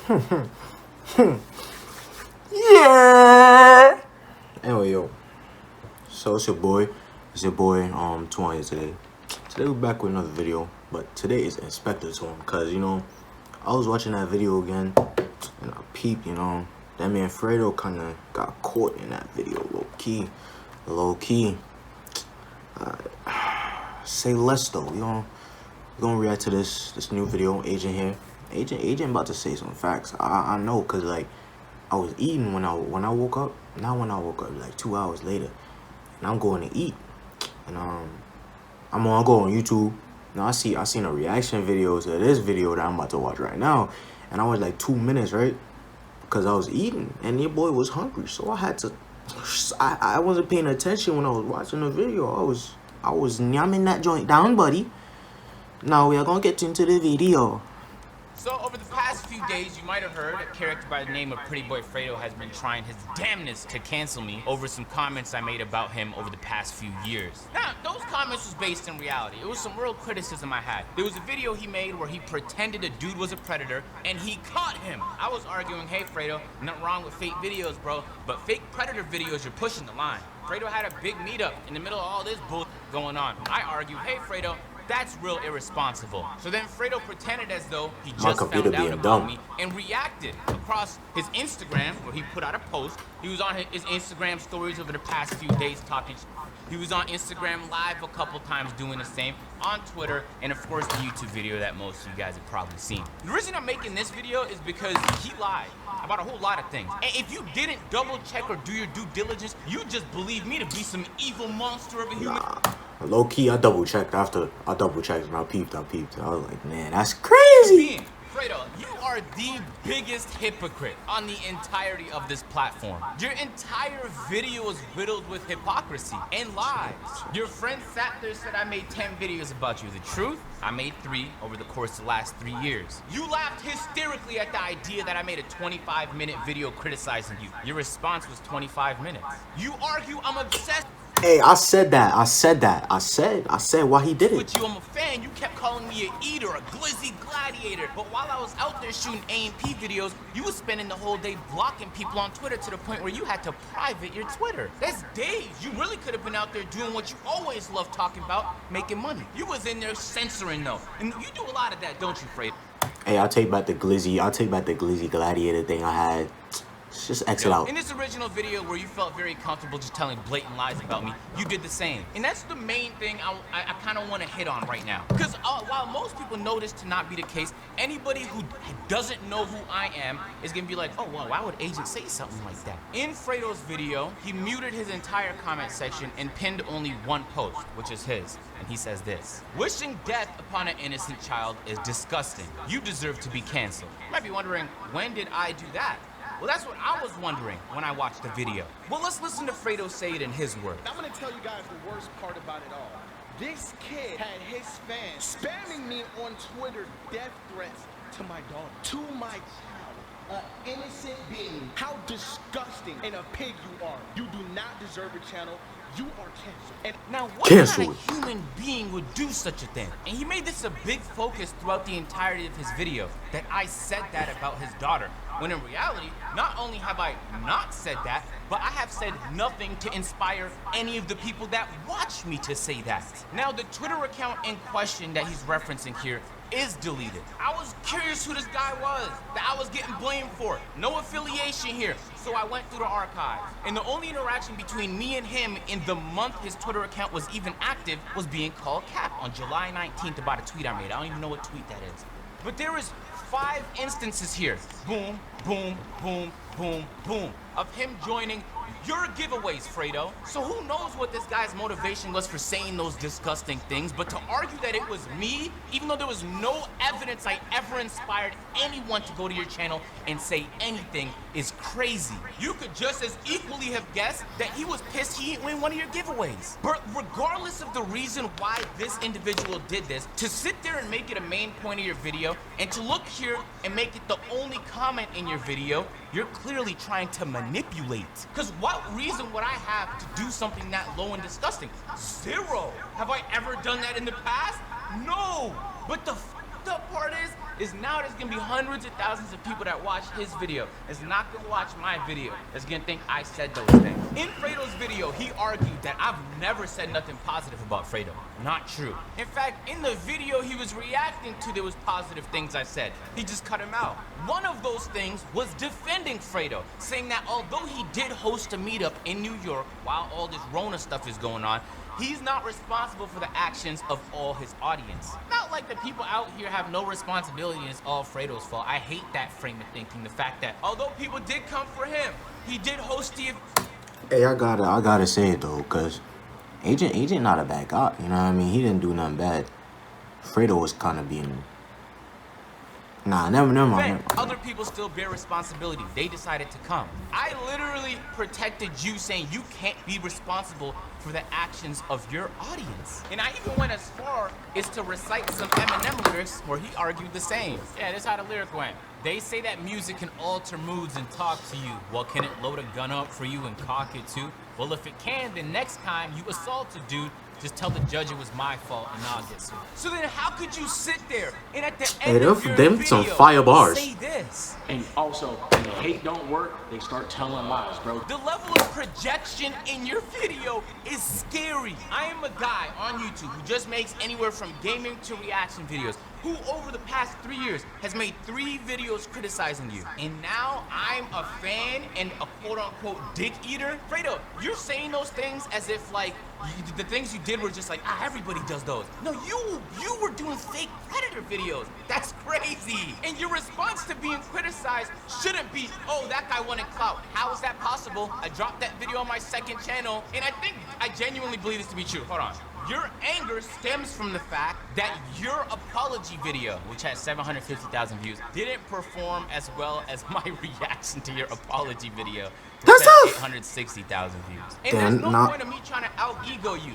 Yeah. Anyway, yo. So it's your boy. 2 here today. Today we're back with another video, but today is Inspector Tone, cause I was watching that video again, and I peeped. That man Fredo kind of got caught in that video, low key. Say less though. We're gonna react to this new video. Agent here. Agent about to say some facts. I know, cause like I was eating when I woke up. Not when I woke up, like 2 hours later, and I'm going to eat, and I'm gonna go on YouTube. Now I seen a reaction video to this video that I'm about to watch right now, and I was like 2 minutes, right? Because I was eating, and your boy was hungry, so I had to. I wasn't paying attention when I was watching the video. I was yamming that joint down, buddy. Now we are gonna get into the video. So over the past few days, you might have heard a character by the name of Pretty Boy Fredo has been trying his damnedest to cancel me over some comments I made about him over the past few years. Now, those comments was based in reality. It was some real criticism I had. There was a video he made where he pretended a dude was a predator and he caught him. I was arguing, hey Fredo, nothing wrong with fake videos, bro, but fake predator videos, you're pushing the line. Fredo had a big meetup in the middle of all this bull going on. I argued, hey Fredo, that's real irresponsible. So then Fredo pretended as though he just found out about me and reacted across his Instagram, where he put out a post. He was on his Instagram stories over the past few days talking. He was on Instagram Live a couple times doing the same, on Twitter, and of course the YouTube video that most of you guys have probably seen. The reason I'm making this video is because he lied about a whole lot of things. And if you didn't double check or do your due diligence, you just believe me to be some evil monster of a human. Low key, I double checked and I peeped. I was like, man, that's crazy. Fredo, you are the biggest hypocrite on the entirety of this platform. Your entire video is riddled with hypocrisy and lies. Your friend sat there and said I made 10 videos about you. The truth? I made 3 over the course of the last 3 years. You laughed hysterically at the idea that I made a 25-minute video criticizing you. Your response was 25 minutes. You argue I'm obsessed. Hey, I said I said why he did it. With you, I'm a fan. You kept calling me an eater, a glizzy gladiator. But while I was out there shooting A&P videos, you was spending the whole day blocking people on Twitter to the point where you had to private your Twitter. That's days. You really could have been out there doing what you always loved talking about, making money. You was in there censoring though. And you do a lot of that, don't you, Fredo? Hey, I'll take back the glizzy gladiator thing I had. Just exit out. In this original video where you felt very comfortable just telling blatant lies about me, you did the same. And that's the main thing I kind of want to hit on right now. Because while most people know this to not be the case, anybody who doesn't know who I am is going to be like, oh, well, why would Agent say something like that? In Fredo's video, he muted his entire comment section and pinned only one post, which is his. And he says this: wishing death upon an innocent child is disgusting. You deserve to be canceled. You might be wondering, when did I do that? Well, that's what I was wondering when I watched the video. Well, let's listen to Fredo say it in his words. I'm gonna tell you guys the worst part about it all. This kid had his fans spamming me on Twitter death threats to my daughter, to my child, an innocent being. How disgusting and a pig you are. You do not deserve a channel. You are canceled. And now, what kind of human being would do such a thing? And he made this a big focus throughout the entirety of his video, that I said that about his daughter. When in reality, not only have I not said that, but I have said nothing to inspire any of the people that watch me to say that. Now, the Twitter account in question that he's referencing here is deleted. I was curious who this guy was that I was getting blamed for. No affiliation here. So I went through the archives. And the only interaction between me and him in the month his Twitter account was even active was being called cap on July 19th about a tweet I made. I don't even know what tweet that is. But there is 5 instances here. Boom, boom, boom, boom, boom. Of him joining your giveaways, Fredo. So who knows what this guy's motivation was for saying those disgusting things, but to argue that it was me, even though there was no evidence I ever inspired anyone to go to your channel and say anything, is crazy. You could just as equally have guessed that he was pissed he didn't win one of your giveaways. But regardless of the reason why this individual did this, to sit there and make it a main point of your video, and to look here and make it the only comment in your video, you're clearly trying to manipulate. Because what reason would I have to do something that low and disgusting? Zero. Have I ever done that in the past? No. But the fucked up part is, is now there's gonna be hundreds of thousands of people that watch his video that's not gonna watch my video, that's gonna think I said those things. In Fredo's video, he argued that I've never said nothing positive about Fredo. Not true. In fact, in the video he was reacting to, there was positive things I said. He just cut him out. One of those things was defending Fredo, saying that although he did host a meetup in New York while all this Rona stuff is going on, he's not responsible for the actions of all his audience. Not like the people out here have no responsibility and it's all Fredo's fault. I hate that frame of thinking. The fact that although people did come for him, he did host the... Hey, I gotta say it though, cause Agent not a bad guy. You know what I mean? He didn't do nothing bad. Fredo was kind of being... Nah, never mind. Other people still bear responsibility. They decided to come. I literally protected you, saying you can't be responsible for the actions of your audience. And I even went as far as to recite some Eminem lyrics where he argued the same. Yeah, this is how the lyric went. They say that music can alter moods and talk to you. Well, can it load a gun up for you and cock it too? Well, if it can, then next time you assault a dude, just tell the judge it was my fault and I'll get sued. So then how could you sit there and at the end of your video some fire bars. say this? And also, when the hate don't work, they start telling lies, bro. The level of projection in your video is scary. I am a guy on YouTube who just makes anywhere from gaming to reaction videos, who over the past 3 years has made 3 videos criticizing you. And now I'm a fan and a quote-unquote dick eater? Fredo, you're saying those things as if like the things you did were just like, everybody does those. No, you were doing fake Predator videos. That's crazy. And your response to being criticized shouldn't be, oh, that guy wanted clout. How is that possible? I dropped that video on my second channel, and I genuinely believe this to be true. Hold on. Your anger stems from the fact that your apology video, which has 750,000 views, didn't perform as well as my reaction to your apology video, which has 860,000 views. And there's no point of me trying to out-ego you.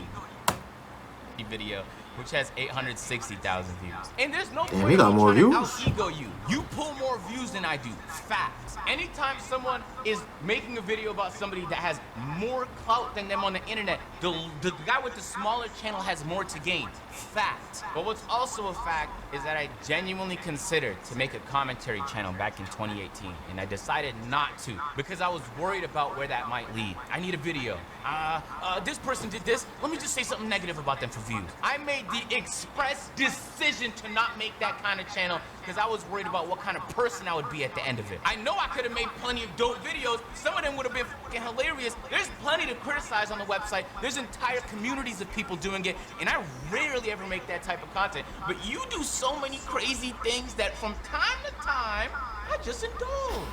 Video, which has 860,000 views. And there's no point got in more trying views. to out-ego you. You pull more views than I do. Facts. Anytime someone is making a video about somebody that has more clout than them on the internet, the guy with the smaller channel has more to gain. Fact. But what's also a fact is that I genuinely considered to make a commentary channel back in 2018, and I decided not to because I was worried about where that might lead. I need a video. This person did this. Let me just say something negative about them for views. I made the express decision to not make that kind of channel because I was worried about what kind of person I would be at the end of it. I know I could have made plenty of dope videos. Some of them would have been fucking hilarious. There's plenty to criticize on the website. There's entire communities of people doing it, and I rarely ever make that type of content. But you do so many crazy things that from time to time, I just indulge.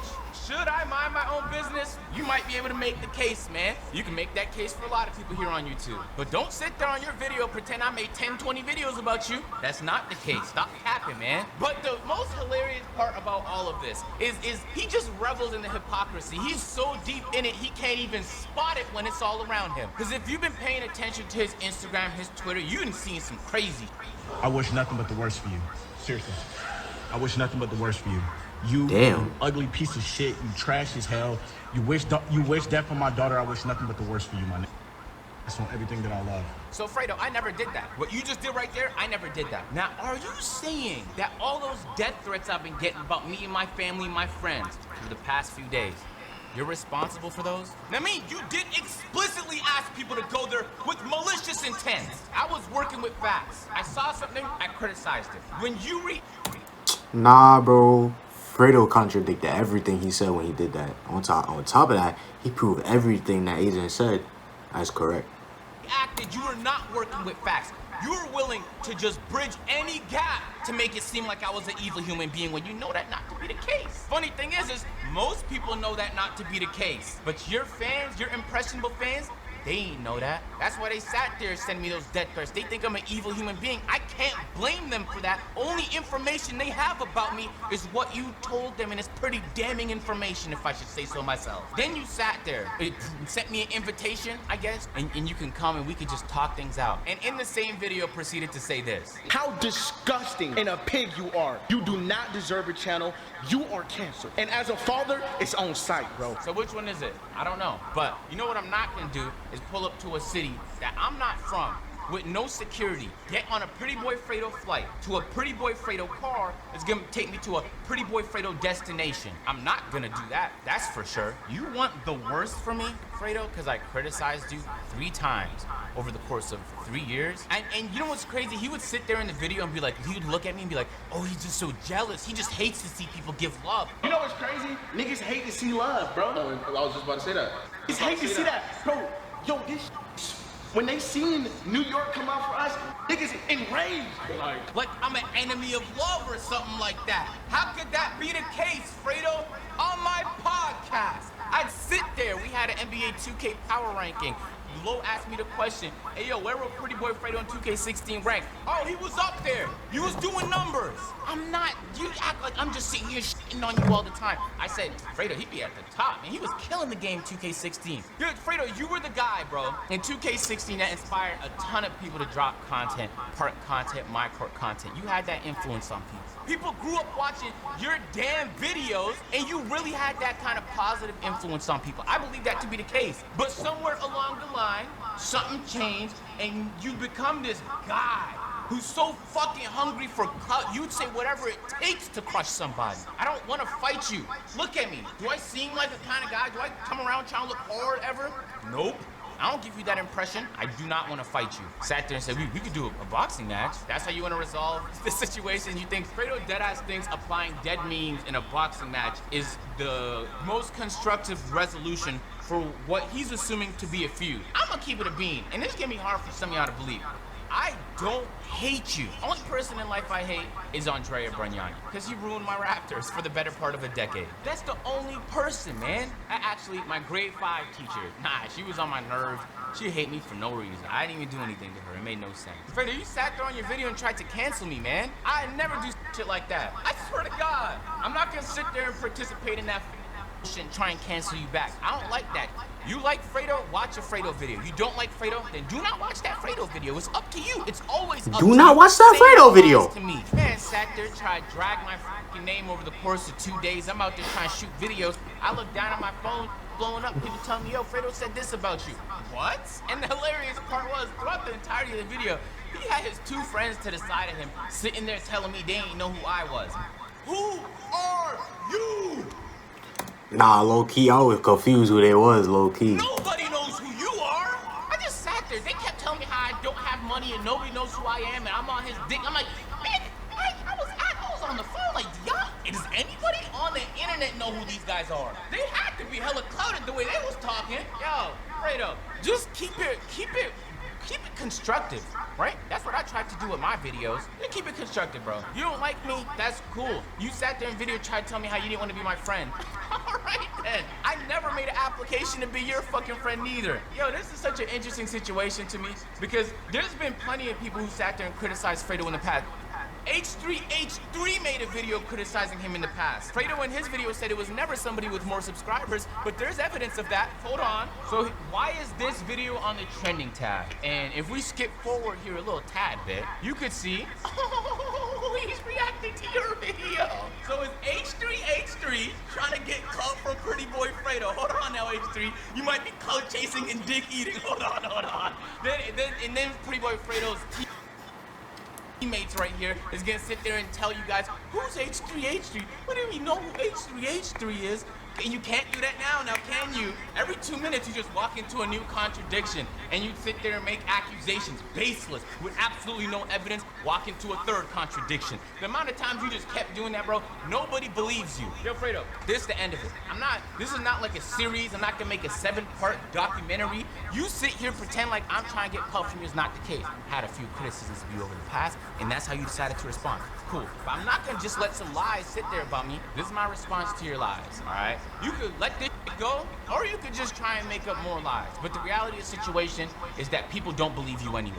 Should I mind my own business? You might be able to make the case, man. You can make that case for a lot of people here on YouTube. But don't sit there on your video pretend I made 10, 20 videos about you. That's not the case. Stop capping, man. But the most hilarious part about all of this is he just revels in the hypocrisy. He's so deep in it, he can't even spot it when it's all around him. Because if you've been paying attention to his Instagram, his Twitter, you've been seeing some crazy. I wish nothing but the worst for you. Seriously. I wish nothing but the worst for you. You ugly piece of shit. You trash as hell. You wish death for my daughter. I wish nothing but the worst for you, my nigga. That's on everything that I love. So Fredo, I never did that. What you just did right there, I never did that. Now, are you saying that all those death threats I've been getting about me and my family and my friends for the past few days, you're responsible for those? I mean, you did explicitly ask people to go there with malicious intent. I was working with facts. I saw something, I criticized it. When you Nah, bro. Fredo contradicted everything he said when he did that. On top of that, he proved everything that Agent said as correct. Acted, you were not working with facts. You were willing to just bridge any gap to make it seem like I was an evil human being when you know that not to be the case. Funny thing is most people know that not to be the case. But your fans, your impressionable fans, they ain't know that. That's why they sat there and sent me those death threats. They think I'm an evil human being. I can't blame them for that. Only information they have about me is what you told them, and it's pretty damning information, if I should say so myself. Then you sat there, sent me an invitation, I guess, and you can come and we could just talk things out. And in the same video proceeded to say this. How disgusting and a pig you are. You do not deserve a channel. You are canceled. And as a father, it's on site, bro. So which one is it? I don't know. But you know what I'm not gonna do is pull up to a city that I'm not from with no security, get on a Pretty Boy Fredo flight to a Pretty Boy Fredo car that's gonna take me to a Pretty Boy Fredo destination. I'm not gonna do that, that's for sure. You want the worst for me, Fredo? Because I criticized you 3 times over the course of 3 years. And you know what's crazy? He would sit there in the video and be like, he would look at me and be like, oh, he's just so jealous. He just hates to see people give love. You know what's crazy? Niggas hate to see love, bro. I was just about to say that. Niggas hate to see that. Bro, yo, this when they seen New York come out for us, niggas enraged. Like I'm an enemy of love or something like that. How could that be the case, Fredo? On my podcast, I'd sit there. We had an NBA 2K power ranking. Lo asked me the question, hey yo, where were Pretty Boy Fredo in 2K16 ranked? Oh, he was up there. You was doing numbers. I'm not, you act like I'm just sitting here shitting on you all the time. I said, Fredo, he'd be at the top, and he was killing the game 2K16. Dude, Fredo, you were the guy, bro, in 2K16 that inspired a ton of people to drop content, park content, my court content. You had that influence on people. People grew up watching your damn videos, and you really had that kind of positive influence on people. I believe that to be the case. But somewhere along the line, something changed, and you become this guy who's so fucking hungry for clout, you'd say whatever it takes to crush somebody. I don't want to fight you. Look at me. Do I seem like the kind of guy? Do I come around trying to look hard ever? Nope. I don't give you that impression. I do not want to fight you. Sat there and said, we could do a boxing match. That's how you want to resolve the situation. You think Fredo Deadass thinks applying dead memes in a boxing match is the most constructive resolution for what he's assuming to be a feud. I'm gonna keep it a bean, and this is gonna be hard for some of y'all to believe. I don't hate you. Only person in life I hate is Andrea Bragnani, because he ruined my Raptors for the better part of a decade. That's the only person, man. My grade 5 teacher, she was on my nerves. She hate me for no reason. I didn't even do anything to her. It made no sense. Fredo, you sat there on your video and tried to cancel me, man. I never do shit like that. I swear to God. I'm not gonna sit there and participate in that shit and try and cancel you back. I don't like that. You like Fredo? Watch a Fredo video. You don't like Fredo? Then do not watch that Fredo video. It's up to you. It's always up to you. Do not watch that Fredo video. To me. Man sat there, tried to drag my fucking name over the course of 2 days. I'm out there trying to shoot videos. I look down at my phone, blowing up. People telling me, yo, Fredo said this about you. What? And the hilarious part was, throughout the entirety of the video, he had his 2 friends to the side of him, sitting there telling me they didn't know who I was. Who are you? Nah, low-key, I was confused who they was, low-key. Nobody knows who you are. I just sat there. They kept telling me how I don't have money and nobody knows who I am and I'm on his dick. I'm like, man, I was on the phone like, y'all, does anybody on the internet know who these guys are? They had to be hella clouded the way they was talking. Yo, Fredo, just keep it constructive, right? That's what I tried to do with my videos. You keep it constructive, bro. You don't like me? That's cool. You sat there in video tried to tell me how you didn't want to be my friend. All right, then. I never made an application to be your fucking friend neither. Yo, this is such an interesting situation to me because there's been plenty of people who sat there and criticized Fredo in the past. H3 made a video criticizing him in the past. Fredo in his video said it was never somebody with more subscribers, but there's evidence of that. Hold on. So why is this video on the trending tab? And if we skip forward here a little tad bit, you could see, oh, he's reacting to your video. So is H3 trying to get clout from Pretty Boy Fredo? Hold on now, H3. You might be clout chasing and dick eating. Hold on. Then Pretty Boy Fredo's teammates right here is gonna sit there and tell you guys, who's H3? What do you know who H3 is? And you can't do that now can you? Every 2 minutes you just walk into a new contradiction and you sit there and make accusations, baseless, with absolutely no evidence, walk into a third contradiction. The amount of times you just kept doing that, bro, nobody believes you. Yo, Fredo, this is the end of it. This is not like a series. I'm not gonna make a 7-part documentary. You sit here pretend like I'm trying to get clout from you is not the case. Had a few criticisms of you over the past, and that's how you decided to respond. Cool. But I'm not gonna just let some lies sit there about me. This is my response to your lies, all right? You could let this go, or you could just try and make up more lies. But the reality of the situation is that people don't believe you anyway.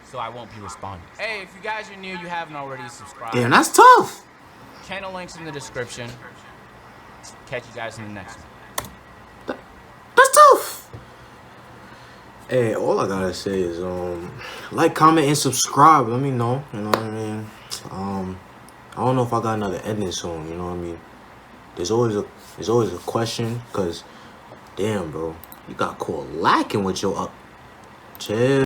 So I won't be responding. Hey, if you guys are new, you haven't already subscribed. Damn, that's tough. Channel links in the description. Catch you guys in the next one. That's tough. Hey, all I gotta say is like, comment, and subscribe. Let me know. You know what I mean? I don't know if I got another ending soon. You know what I mean? There's always a question, cause damn, bro, you got caught lacking with your up. Chill.